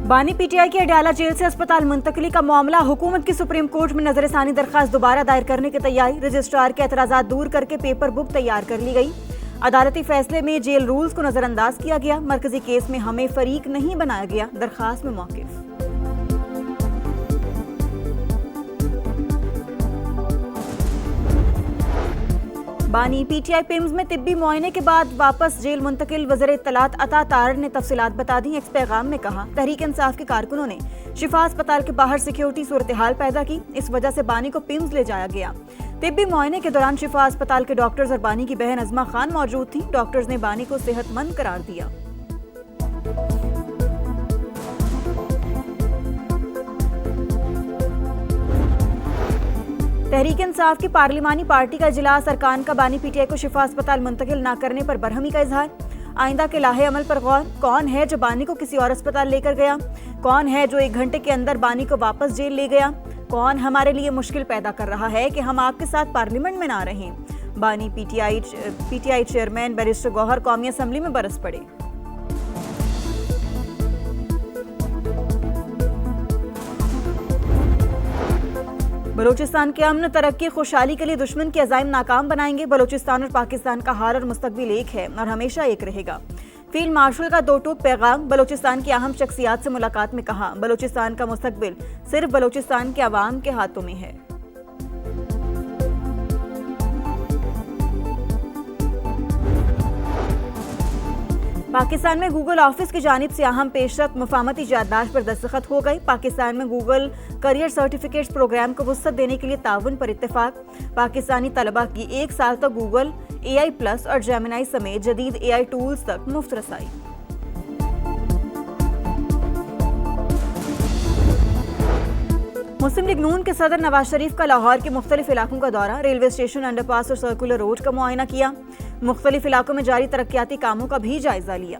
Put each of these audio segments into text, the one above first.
बानी पीटीआई की अडयाला जेल से अस्पताल मुंतकली का मामला, हुकूमत की सुप्रीम कोर्ट में नजरसानी दरखास्त दोबारा दायर करने की तैयारी। रजिस्ट्रार के एतराजात दूर करके पेपर बुक तैयार कर ली गई। अदालती फैसले में जेल रूल्स को नजरअंदाज किया गया। मरकजी केस में हमें फरीक नहीं बनाया गया, दरखास्त में मौकिफ। बानी पीटीआई पिम्स में तिब्बी मुआयने के बाद वापस जेल मुंतकिल। वज़ीर इत्तलात अता तारड़ ने तफसीलात बता दी। एक पैगाम में कहा, तहरीक इंसाफ के कारकुनों ने शिफा अस्पताल के बाहर सिक्योरिटी सूरत हाल पैदा की, इस वजह से बानी को पिम्स ले जाया गया। तिब्बी मुआयने के दौरान शिफा अस्पताल के डॉक्टर्स और बानी की बहन अजमा खान मौजूद थी। डॉक्टर्स ने बानी को सेहतमंद करार दिया। तहरीक इंसाफ की पार्लिमानी पार्टी का इजलास, अरकान का बानी पीटीआई को शिफा अस्पताल मुंतकिल न करने पर बरहमी का इजहार। आइंदा के लाहे अमल पर गौर। कौन है जो बानी को किसी और अस्पताल लेकर गया? कौन है जो 1 घंटे के अंदर बानी को वापस जेल ले गया? कौन हमारे लिए मुश्किल पैदा कर रहा है कि हम आपके साथ पार्लियामेंट में ना रहें? बानी पीटीआई चेयरमैन बैरिस्टर गौहर कौमी असम्बली में बरस पड़े। बलूचिस्तान के अमन, तरक्की, खुशहाली के लिए दुश्मन के अज़ाइम नाकाम बनाएंगे। बलूचिस्तान और पाकिस्तान का हाल और मुस्तकबिल एक है और हमेशा एक रहेगा। फील्ड मार्शल का 2 टूक पैगाम। बलूचिस्तान की अहम शख्सियात से मुलाकात में कहा, बलूचिस्तान का मुस्तकबिल सिर्फ बलूचिस्तान के अवाम के हाथों में है। पाकिस्तान में गूगल ऑफिस की जानिब से अहम पेशरफ्त, मुफाहमती याददाश्त पर दस्तखत हो गई। पाकिस्तान में गूगल करियर सर्टिफिकेट्स प्रोग्राम को वुसअत देने के लिए ताउन पर इत्तेफाक। पाकिस्तानी तलबा की 1 साल तक गूगल AI प्लस और जेमिनाई समेत जदीद AI टूल्स तक मुफ्त रसाई। मुस्लिम लीग नून के सदर नवाज शरीफ का लाहौर के मुख्तलिफ इलाकों का दौरा। रेलवे स्टेशन, अंडरपास और सर्कुलर रोड का मुआयना किया। मुख्तलिफ इलाकों में जारी तरक्याती कामों का भी जायजा लिया।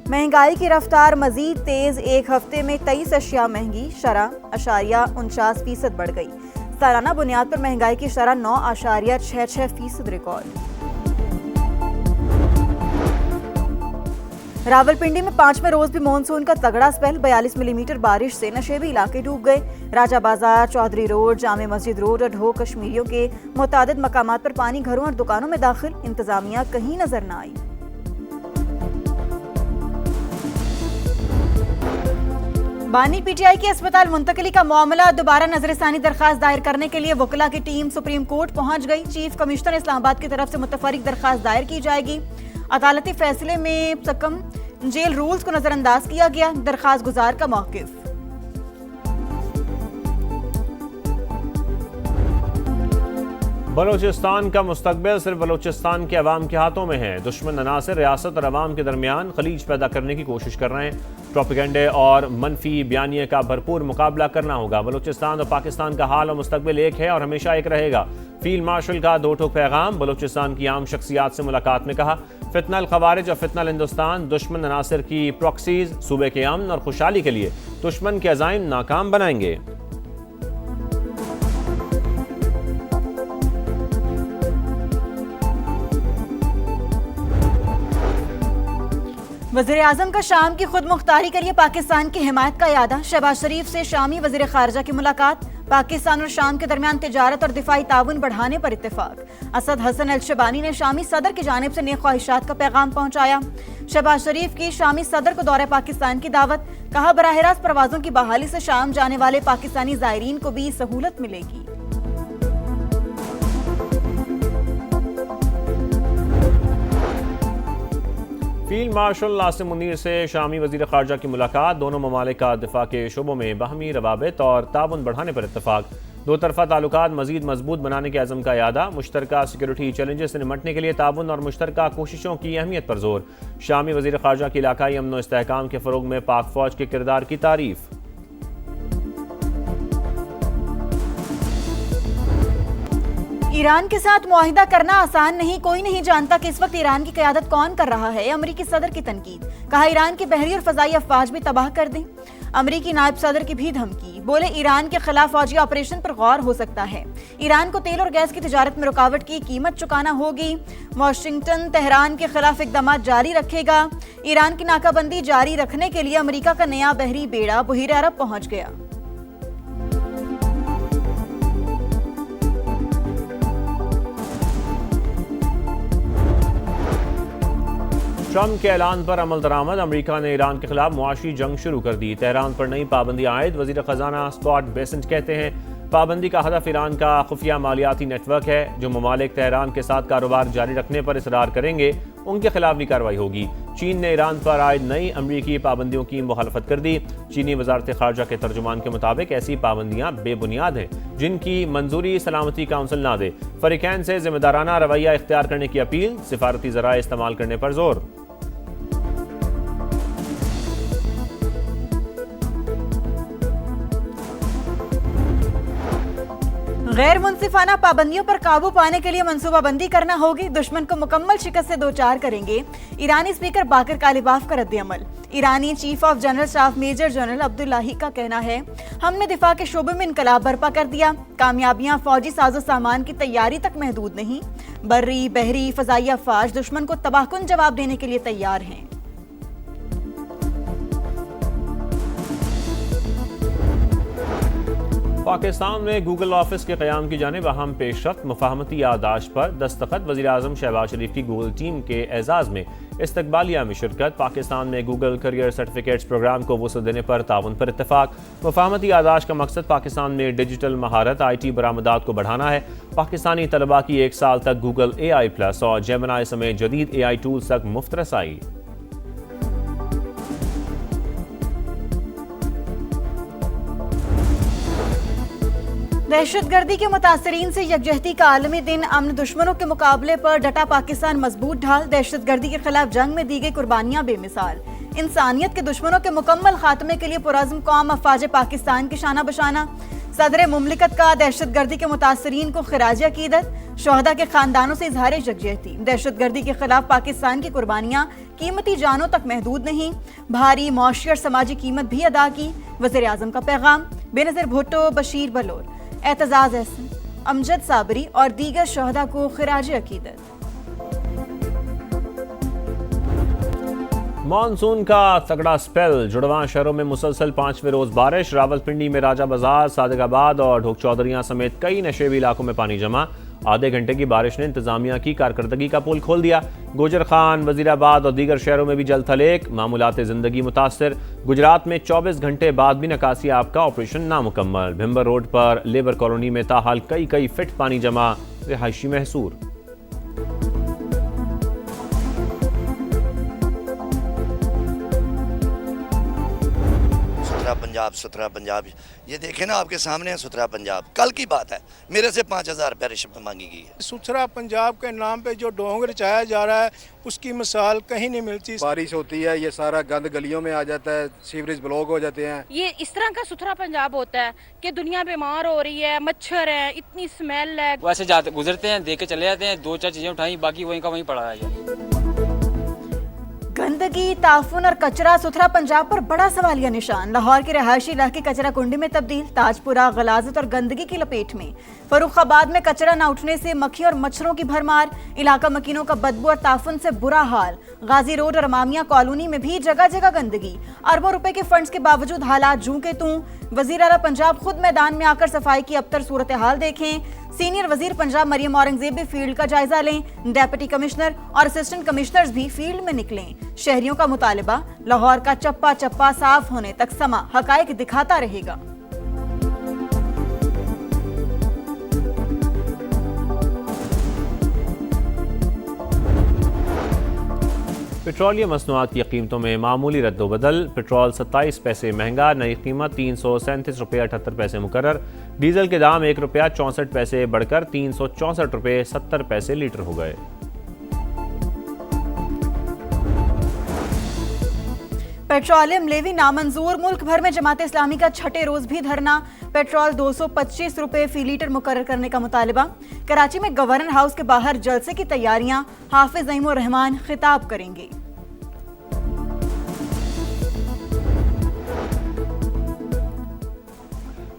महंगाई की रफ्तार मजीद तेज। 1 हफ्ते में 23 अशिया महंगी, शरह 49% बढ़ गई। सालाना बुनियाद पर महंगाई की शरह 9.66% रिकॉर्ड। रावलपिंडी में 5वें रोज भी मानसून का तगड़ा स्पेल। 42 मिलीमीटर बारिश से नशेबी इलाके डूब गए। राजा बाजार, चौधरी रोड, जामे मस्जिद रोड और ढो कश्मीरियों के मुतादिद मकामात पर पानी घरों और दुकानों में दाखिल। इंतजामिया कहीं नजर न आई। बानी पीटीआई के अस्पताल मुंतकली का मामला, दोबारा नजरसानी दरखास्त दायर करने के लिए वकला की टीम सुप्रीम कोर्ट पहुंच गई। चीफ कमिश्नर इस्लामाबाद की तरफ से मुतफरिक दरखास्त दायर की जाएगी। अदालती फैसले में सकम जेल रूल्स को नजरअंदाज किया गया। दरखास्त गुजार का मौकिफ। बलूचिस्तान का मुस्तकबिल सिर्फ बलूचिस्तान के अवाम के हाथों में है। दुश्मन अनासर रियासत और अवाम के दरमियान खलीज पैदा करने की कोशिश कर रहे हैं। प्रोपेगेंडे और मनफी बयानिए का भरपूर मुकाबला करना होगा। बलूचिस्तान और पाकिस्तान का हाल और मुस्तकबिल एक है और हमेशा एक रहेगा। फील्ड मार्शल का 2 टूक पैगाम। बलूचिस्तान की आम शख्सियात से मुलाकात में कहा, फितनल खवारिज और फितनल हिंदुस्तान दुश्मन अनासर की प्रॉक्सीज सूबे के अमन और खुशहाली के लिए दुश्मन के अज़ाइम नाकाम बनाएंगे। वज़ीर आज़म का शाम की खुद मुख्तारी के लिए पाकिस्तान की हिमायत का इरादा। शहबाज शरीफ से शामी वज़ीर ख़ारजा की मुलाकात। पाकिस्तान और शाम के दरमियान तिजारत और दिफाई ताउन बढ़ाने पर इत्तेफाक। असद हसन अल शबानी ने शामी सदर की जानिब से नेक ख्वाहिशात का पैगाम पहुंचाया। शहबाज शरीफ की शामी सदर को दौरे पाकिस्तान की दावत। कहा, बराह रास्त परवाजों की बहाली से शाम जाने वाले पाकिस्तानी ज़ायरीन को भी सहूलत मिलेगी। फील्ड मार्शल नासिम मुनीर से शामी वज़ीर ख़ारजा की मुलाकात। दोनों ममालिक का दिफा के शोबों में बाहमी रवाबित और ताउन बढ़ाने पर इत्तफाक। 2 तरफ़ा ताल्लुकात मज़ीद मजबूत बनाने के अज़म का यादा। मुश्तरका सिक्योरिटी चैलेंजेस से निमटने के लिए ताउन और मुश्तरका कोशिशों की अहमियत पर जोर। शामी वज़ीर ख़ारजा की इलाकाई अमन व इस्तेहकाम के फ़रोग़ में पाक फ़ौज के किरदार की तारीफ़। ईरान के साथ मुआहिदा करना आसान नहीं। कोई नहीं जानता कि इस वक्त ईरान की क़यादत कौन कर रहा है। अमरीकी सदर की तनकीद। कहा, ईरान की बहरी और फ़ज़ाई अफ़वाज भी तबाह कर दें। अमेरिकी नायब सदर की भी धमकी, बोले ईरान के खिलाफ फौजी ऑपरेशन पर गौर हो सकता है। ईरान को तेल और गैस की तिजारत में रुकावट की कीमत चुकाना होगी। वाशिंगटन तेहरान के खिलाफ इकदाम जारी रखेगा। ईरान की नाकाबंदी जारी रखने के लिए अमेरिका का नया बहरी बेड़ा बहीरे अरब पहुंच गया। ट्रंप के ऐलान पर अमल दरामद, अमेरिका ने ईरान के खिलाफ मुआशी जंग शुरू कर दी। तेहरान पर नई पाबंदी आयद, वजीर खजाना स्कॉट बेसेंट कहते हैं पाबंदी का हदफ ईरान का खुफिया मालियाती नेटवर्क है। जो ममालिक तेहरान के साथ कारोबार जारी रखने पर इसरार करेंगे उनके खिलाफ भी कार्रवाई होगी। चीन ने ईरान पर आयद नई अमरीकी पाबंदियों की मुखालफत कर दी। चीनी वजारत खारजा के तर्जुमान के मुताबिक ऐसी पाबंदियां बेबुनियाद हैं जिनकी मंजूरी सलामती काउंसिल ना दे। फरीकैन से जिम्मेदाराना रवैया इख्तियार करने की अपील, सिफारती ज़राए इस्तेमाल करने पर जोर। गैर मुंसिफाना पाबंदियों पर काबू पाने के लिए मंसूबाबंदी करना होगी। दुश्मन को मुकम्मल शिकस्त से दो चार करेंगे। ईरानी स्पीकर बाकर कालिबाफ का रद्द-ए-अमल। ईरानी chief of general staff major general Abdollahi का कहना है, हमने दिफा के शोबे में इनकलाब बर्पा कर दिया। कामयाबियां फौजी साजो सामान की तैयारी तक महदूद नहीं। बर्री बहरी फजाई अफवाज दुश्मन को तबाहकुन जवाब देने के लिए तैयार हैं। पाकिस्तान में गूगल ऑफिस के क़याम की जानिब अहम पेशरफ्त, मुफाहमती याददाश्त पर दस्तखत। वज़ीर-ए-आज़म शहबाज शरीफ की गूगल टीम के एजाज़ में इस्तकबालिया में शिरकत। पाकिस्तान में गूगल करियर सर्टिफिकेट्स प्रोग्राम को वसूल देने पर ताउन पर इत्तेफाक। मुफाहमती याददाश्त का मकसद पाकिस्तान में डिजिटल महारत IT बरामदात को बढ़ाना है। पाकिस्तानी तलबा की 1 साल तक गूगल AI+ और जेमिनी समेत जदीद AI टूल्स तक मुफ्त रसाई। दहशतगर्दी के मुतासरीन से यकजहती का आलमी दिन, अमन दुश्मनों के मुकाबले पर डटा पाकिस्तान मजबूत ढाल। दहशतगर्दी के खिलाफ जंग में दी गई कुर्बानियां बेमिसाल। इंसानियत के दुश्मनों के मुकम्मल खात्मे के लिए पुरअज़्म कौम अफवाज पाकिस्तान की शाना बशाना। सदर मुमलिकत का दहशतगर्दी के मुतासरीन को खिराज अकीदत। शोहदा के खानदानों से इजहार यकजहती। दहशतगर्दी के खिलाफ पाकिस्तान की कुर्बानियां कीमती जानों तक महदूद नहीं, भारी मौशी और समाजी कीमत भी अदा की। वज़ीर आज़म का पैगाम। बेनज़ीर भुट्टो, बशीर बलोर, एतजाज एहसन, अमजद साबरी और दीगर शोहदा को खिराज अकीदत। मानसून का तगड़ा स्पेल, जुड़वां शहरों में मुसलसल 5वें रोज बारिश। रावलपिंडी में राजा बाजार, सादिकाबाद और ढोक चौधरियां समेत कई नशेबी इलाकों में पानी जमा। आधे घंटे की बारिश ने इंतजामिया की कारकर्दगी का पुल खोल दिया। गुजर खान, वजीराबाद और दीगर शहरों में भी जल थलेक, मामूलात जिंदगी मुतासर। गुजरात में 24 घंटे बाद भी निकासी आब का ऑपरेशन नामुकम्मल। भिम्बर रोड पर लेबर कॉलोनी में ताहाल कई फिट पानी जमा, रिहायशी महसूर। सुथरा पंजाब, ये देखें ना आपके सामने है सुथरा पंजाब। कल की बात है, मेरे से 5000 रुपये रिश्वत मांगी गई है। सुथरा पंजाब के नाम पे जो ढोंग रचाया जा रहा है उसकी मिसाल कहीं नहीं मिलती। बारिश होती है, ये सारा गंद गलियों में आ जाता है, सीवरेज ब्लॉक हो जाते हैं। ये इस तरह का सुथरा पंजाब होता है कि दुनिया बीमार हो रही है, मच्छर है, इतनी स्मेल है। वैसे जाते गुजरते हैं, देख के चले जाते हैं, 2-4 चीजें उठाई, बाकी वहीं का वहीं पड़ा है। गंदगी, ताफुन और कचरा, सुथरा पंजाब पर बड़ा सवालिया निशान। लाहौर के रहायशी इलाके कचरा कुंडी में तब्दील। ताजपुरा गलाजत और गंदगी की लपेट में। फर्रुखाबाद में कचरा न उठने से मक्खी और मच्छरों की भरमार। इलाका मकीनों का बदबू और ताफुन से बुरा हाल। गाजी रोड और अमामिया कॉलोनी में भी जगह जगह गंदगी। अरबों रुपए के फंड्स के बावजूद हालात जूं के तूं। वजीर आला पंजाब खुद मैदान में आकर सफाई की अबतर सूरत हाल देखें। सीनियर वजीर पंजाब मरियम औरंगजेब भी फील्ड का जायजा लें। डेप्यूटी कमिश्नर और असिस्टेंट कमिश्नर्स भी फील्ड में निकलें। शहरियों का मुतालिबा, लाहौर का चप्पा चप्पा साफ होने तक समा हकायक दिखाता रहेगा। पेट्रोलियम मसनूआत की कीमतों में मामूली रद्दोबदल। पेट्रोल 27 पैसे महंगा, नई कीमत 337 रुपये 78 पैसे मुकर्रर। डीजल के दाम 1 रुपया 64 पैसे बढ़कर 364 रुपये 70 पैसे लीटर हो गए। पेट्रोलियम लेवी नामंजूर, मुल्क भर में जमात इस्लामी का छठे रोज भी धरना। पेट्रोल 225 रुपये फी लीटर मुकर्रर करने का मुतालिबा। कराची में गवर्नर हाउस के बाहर जलसे की तैयारियां। हाफिज ज़ईमुर रहमान खिताब करेंगे।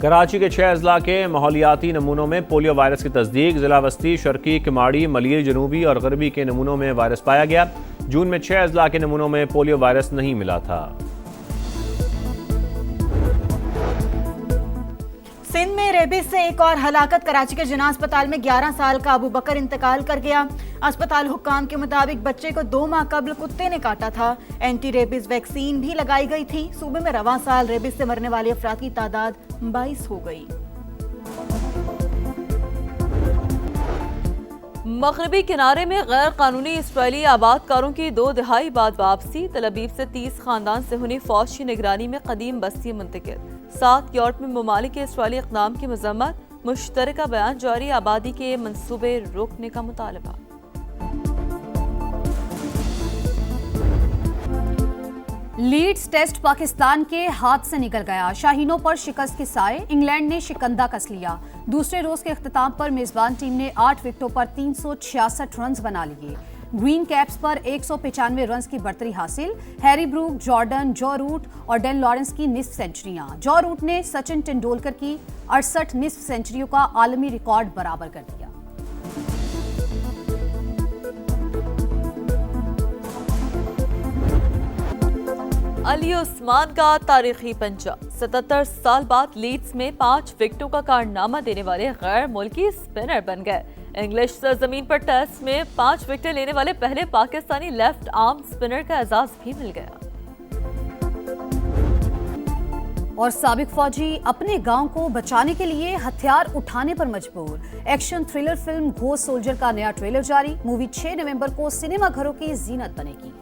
कराची के 6 अजला के माहौलियाती नमूनों में पोलियो वायरस की तस्दीक। जिला वस्ती, शर्की, किमाड़ी, मलीर, जनूबी और गरबी के नमूनों में वायरस पाया गया। जून में 6 अजला के नमूनों में पोलियो वायरस नहीं मिला था। सिंध में रेबीज से एक और हलाकत। कराची के जिना अस्पताल में 11 साल का अबू बकर इंतकाल कर गया। अस्पताल हुक्काम के मुताबिक बच्चे को 2 माह कबल कुत्ते ने काटा था। एंटी रेबीज वैक्सीन भी लगाई गई थी। सूबे में रवां साल रेबीज से मरने वाले अफराद की तादाद 22 हो गई। मगरबी किनारे में गैर कानूनी इसराइली आबादकारों की 2 दहाई बाद वापसी। तल अवीव से 30 खानदान से हुनी फौज की निगरानी में कदीम बस्ती मुंतकिल। 7 यूरोप में ममालिक के इसराइली इक़दाम की मज़म्मत। मुश्तरका बयान जारी। आबादी के मंसूबे रोकने का मुतालबा। लीड्स टेस्ट पाकिस्तान के हाथ से निकल गया। शाहीनों पर शिकस्त के साए इंग्लैंड ने शिकंदा कस लिया। दूसरे रोज के इख्तिताम पर मेजबान टीम ने 8 विकेटों पर 366 रन बना लिए। ग्रीन कैप्स पर 195 रन की बढ़तरी हासिल। हैरी ब्रूक, जॉर्डन, जो रूट और डेन लॉरेंस की निस्फ सेंचुरियां। जो रूट ने सचिन तेंदुलकर की 68 निस्फ सेंचुरियों का आलमी रिकॉर्ड बराबर कर दिया। अली उस्मान का तारीखी पंजा। 77 साल बाद लीड्स में 5 विकेटों का कारनामा देने वाले गैर मुल्की स्पिनर बन गए। इंग्लिश सरजमीन पर टेस्ट में 5 विकेटें लेने वाले पहले पाकिस्तानी लेफ्ट आर्म स्पिनर का एजाज भी मिल गया। और साबिक फौजी अपने गांव को बचाने के लिए हथियार उठाने पर मजबूर। Action thriller film ghost soldier का नया ट्रेलर जारी। मूवी 6 नवंबर को सिनेमा घरों की जीनत बनेगी।